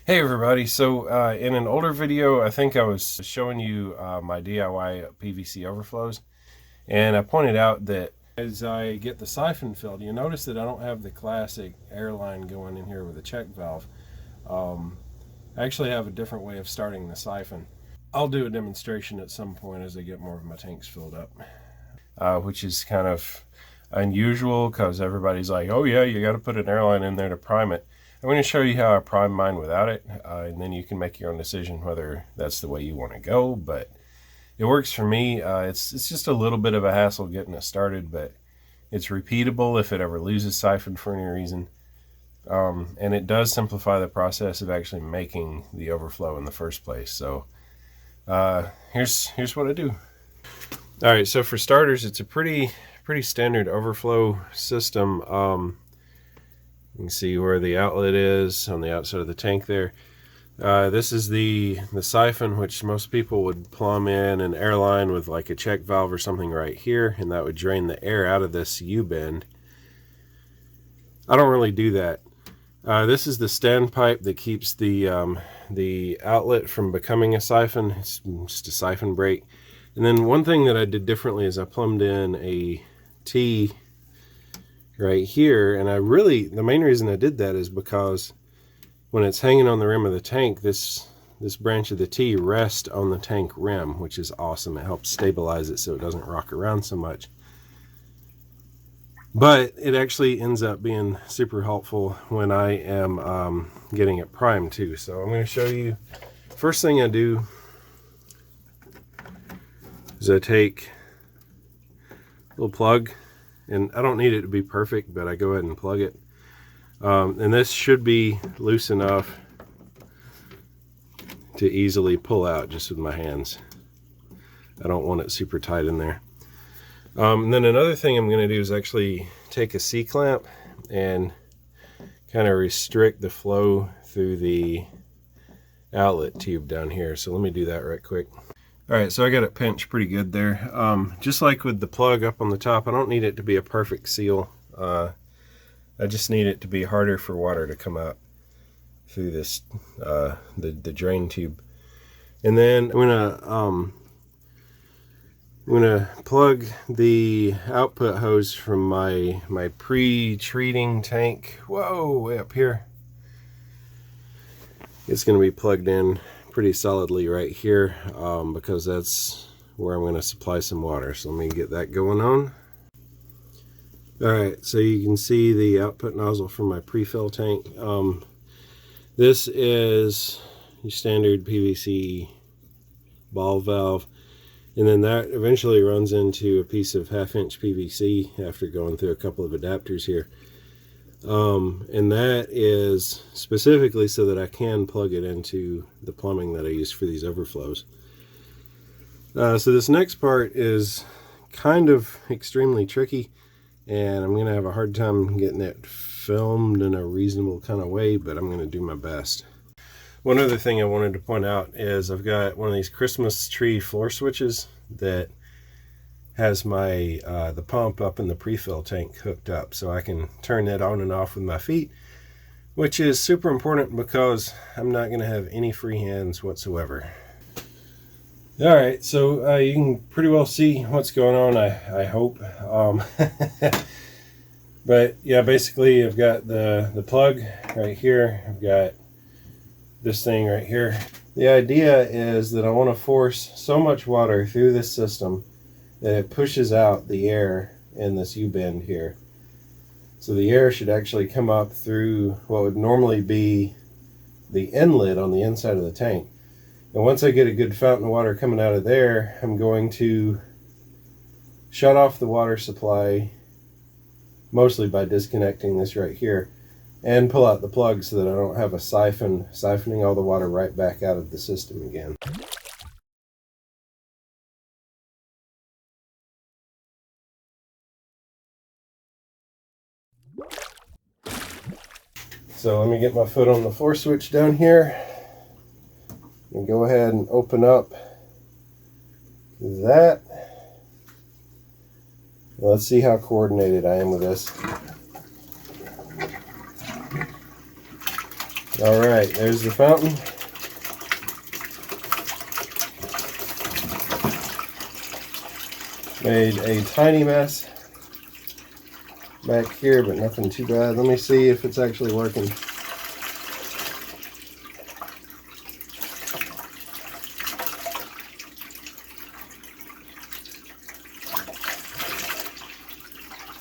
Hey everybody, so in an older video I think I was showing you my DIY PVC overflows, and I pointed out that as I get the siphon filled, you notice that I don't have the classic airline going in here with a check valve. I actually have a different way of starting the siphon. I'll do a demonstration at some point as I get more of my tanks filled up, which is kind of unusual because everybody's like, oh yeah, you got to put an airline in there to prime it. I'm going to show you how I prime mine without it, and then you can make your own decision whether that's the way you want to go, but it works for me. It's just a little bit of a hassle getting it started, but it's repeatable if it ever loses siphon for any reason, and it does simplify the process of actually making the overflow in the first place. So here's what I do. All right, so for starters, it's a pretty standard overflow system. You can see where the outlet is on the outside of the tank there. This is the siphon, which most people would plumb in an airline with like a check valve or something right here, and that would drain the air out of this U-bend. I don't really do that. This is the standpipe that keeps the outlet from becoming a siphon. It's just a siphon break. And then one thing that I did differently is I plumbed in a T right here, and the main reason I did that is because when it's hanging on the rim of the tank, this branch of the T rests on the tank rim, which is awesome. It helps stabilize it so it doesn't rock around so much. But it actually ends up being super helpful when I am getting it primed too. So I'm going to show you. First thing I do is I take a little plug, and I don't need it to be perfect, but I go ahead and plug it. And this should be loose enough to easily pull out just with my hands. I don't want it super tight in there. And then another thing I'm going to do is actually take a C-clamp and kind of restrict the flow through the outlet tube down here. So let me do that right quick. All right, so I got it pinched pretty good there. Just like with the plug up on the top, I don't need it to be a perfect seal. I just need it to be harder for water to come out through this the drain tube. And then I'm gonna plug the output hose from my pre-treating tank. Whoa, way up here. It's gonna be plugged in pretty solidly right here, because that's where I'm going to supply some water. So let me get that going on. Alright, so you can see the output nozzle from my pre-fill tank. This is your standard PVC ball valve, and then that eventually runs into a piece of 1/2-inch PVC after going through a couple of adapters here. And that is specifically so that I can plug it into the plumbing that I use for these overflows. So this next part is kind of extremely tricky, and I'm going to have a hard time getting it filmed in a reasonable kind of way, but I'm going to do my best. One other thing I wanted to point out is I've got one of these Christmas tree floor switches that has my the pump up in the pre-fill tank hooked up, so I can turn that on and off with my feet, which is super important because I'm not going to have any free hands whatsoever. Alright, so you can pretty well see what's going on, I hope. But yeah, basically I've got the plug right here, I've got this thing right here. The idea is that I want to force so much water through this system that it pushes out the air in this U-bend here. So the air should actually come up through what would normally be the inlet on the inside of the tank. And once I get a good fountain of water coming out of there, I'm going to shut off the water supply, mostly by disconnecting this right here, and pull out the plug so that I don't have a siphon siphoning all the water right back out of the system again. So let me get my foot on the floor switch down here and go ahead and open up that. Let's see how coordinated I am with this. All right, there's the fountain. Made a tiny mess back here, but nothing too bad. Let me see if it's actually working.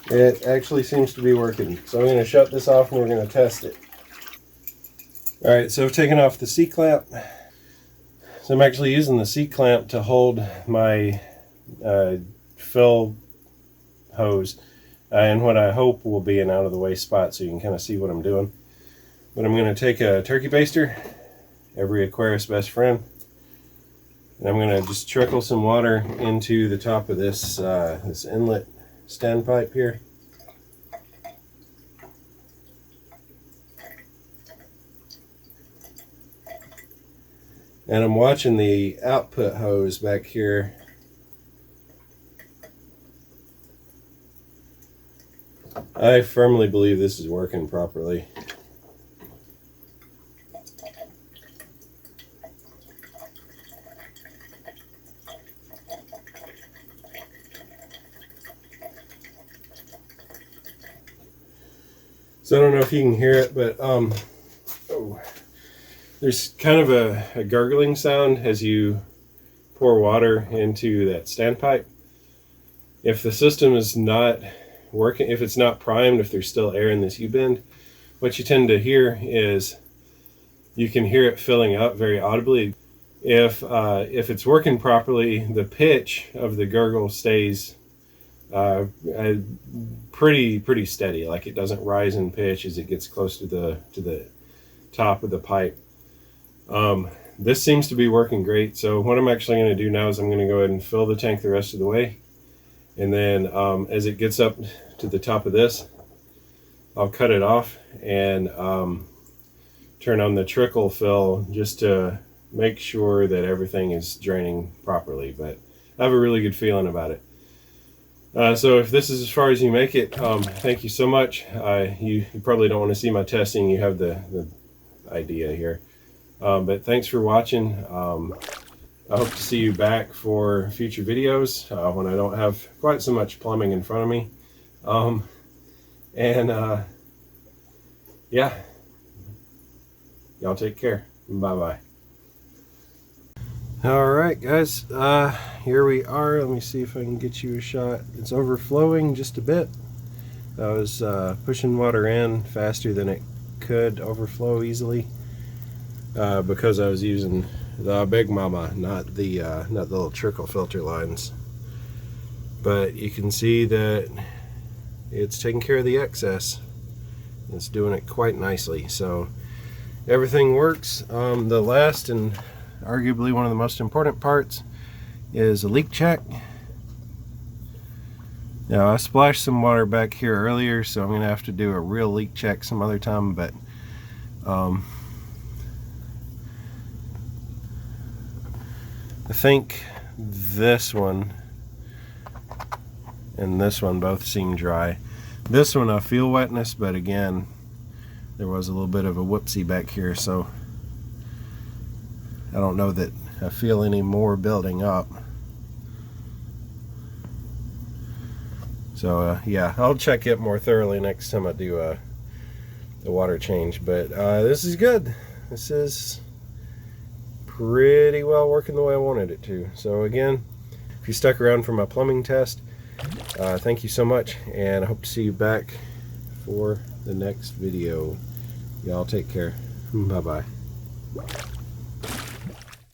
It actually seems to be working. So I'm going to shut this off and we're going to test it. Alright, so I've taken off the C-clamp. So I'm actually using the C-clamp to hold my fill hose in what I hope will be an out-of-the-way spot so you can kind of see what I'm doing. But I'm going to take a turkey baster, every Aquarius best friend, and I'm going to just trickle some water into the top of this this inlet standpipe here. And I'm watching the output hose back here. I firmly believe this is working properly. So I don't know if you can hear it, but there's kind of a gurgling sound as you pour water into that standpipe. If the system is not working, if it's not primed, if there's still air in this U-bend, what you tend to hear is you can hear it filling up very audibly. If it's working properly, the pitch of the gurgle stays pretty steady. Like it doesn't rise in pitch as it gets close to the top of the pipe. This seems to be working great. So what I'm actually going to do now is I'm going to go ahead and fill the tank the rest of the way, and then as it gets up to the top of this, I'll cut it off and turn on the trickle fill just to make sure that everything is draining properly. But I have a really good feeling about it. So if this is as far as you make it, thank you so much. You probably don't want to see my testing. You have the idea here. But thanks for watching. I hope to see you back for future videos when I don't have quite so much plumbing in front of me. Yeah, y'all take care. Bye-bye. Alright guys, here we are. Let me see if I can get you a shot. It's overflowing just a bit. I was pushing water in faster than it could overflow easily because I was using the Big Mama, not the little trickle filter lines. But you can see that it's taking care of the excess. It's doing it quite nicely. So everything works. The last and arguably one of the most important parts is a leak check. Now I splashed some water back here earlier, so I'm going to have to do a real leak check some other time, but I think this one and this one both seem dry. This one I feel wetness, but again there was a little bit of a whoopsie back here, so I don't know that I feel any more building up. So yeah, I'll check it more thoroughly next time I do the water change. But this is good. This is pretty well working the way I wanted it to. So again, if you stuck around for my plumbing test, thank you so much, and I hope to see you back for the next video. Y'all take care. Bye-bye.